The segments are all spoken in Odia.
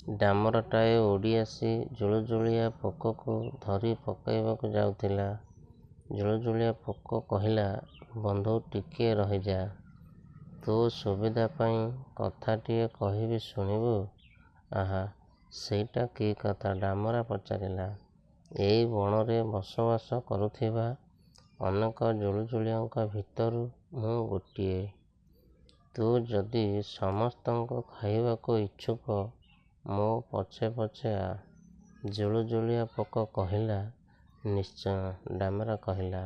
ଡାମରଟାଏ ଉଡ଼ି ଆସି ଜୁଳୁଜୁଳିଆ ପୋକକୁ ଧରି ପକାଇବାକୁ ଯାଉଥିଲା। ଜୁଳୁଜୁଳିଆ ପୋକ କହିଲା, ବନ୍ଧୁ ଟିକିଏ ରହିଯା। ତୋ ସୁବିଧା ପାଇଁ କଥାଟିଏ କହିବି ଶୁଣିବୁ? ଆହା, ସେଇଟା କି କଥା? ଡାମରା ପଚାରିଲା। ଏଇ ବଣରେ ବସବାସ କରୁଥିବା ଅନେକ ଜୁଳୁଜୁଳିଆଙ୍କ ଭିତରୁ ମୁଁ ଗୋଟିଏ। ତୁ ଯଦି ସମସ୍ତଙ୍କୁ ଖାଇବାକୁ ଇଚ୍ଛୁକ, ମୋ ପଛେ ପଛେ ଆ। ଜୁଳୁଜୁଳିଆ ପୋକ କହିଲା, ନିଶ୍ଚୟ। ଡାମରା କହିଲା।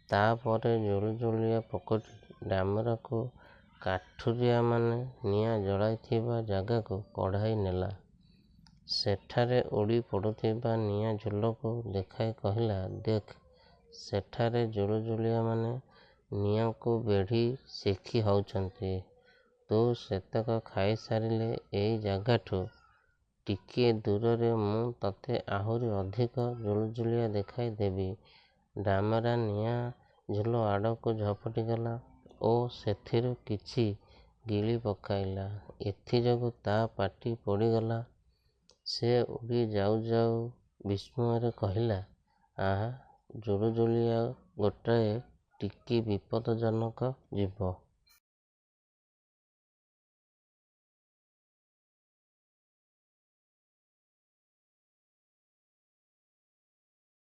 ତା'ପରେ ଜୁଳୁଜୁଳିଆ ପୋକଟି ଡାମରାକୁ କାଠୁରିଆମାନେ ନିଆଁ ଜଳାଇଥିବା ଜାଗାକୁ କଢ଼ାଇ ନେଲା। ସେଠାରେ ଉଡ଼ି ପଡ଼ୁଥିବା ନିଆଁ ଝୁଲକୁ ଦେଖାଇ କହିଲା, ଦେଖ, ସେଠାରେ ଜୁଳୁଜୁଳିଆମାନେ ନିଆଁକୁ ବେଢ଼ି ଶିଖି ହେଉଛନ୍ତି। ତୁ ସେତକ ଖାଇସାରିଲେ ଏଇ ଜାଗାଠୁ ଟିକିଏ ଦୂରରେ ମୁଁ ତତେ ଆହୁରି ଅଧିକ ଜୁଳୁଜୁଳିଆ ଦେଖାଇ ଦେବି। ଡାମରା ନିଆଁ ଝୁଲ ଆଡ଼କୁ ଝପଟିଗଲା ଓ ସେଥିରୁ କିଛି ଗିଳି ପକାଇଲା। ଏଥିଯୋଗୁ ତା ପାଟି ପୋଡ଼ିଗଲା। ସେ ଉଡ଼ି ଯାଉ ଯାଉ ବିସ୍ମୟରେ କହିଲା, ଆହା, ଜୁଳୁଜୁଳିଆ ଗୋଟାଏ ଟିକି ବିପଦଜନକ ଜୀବ।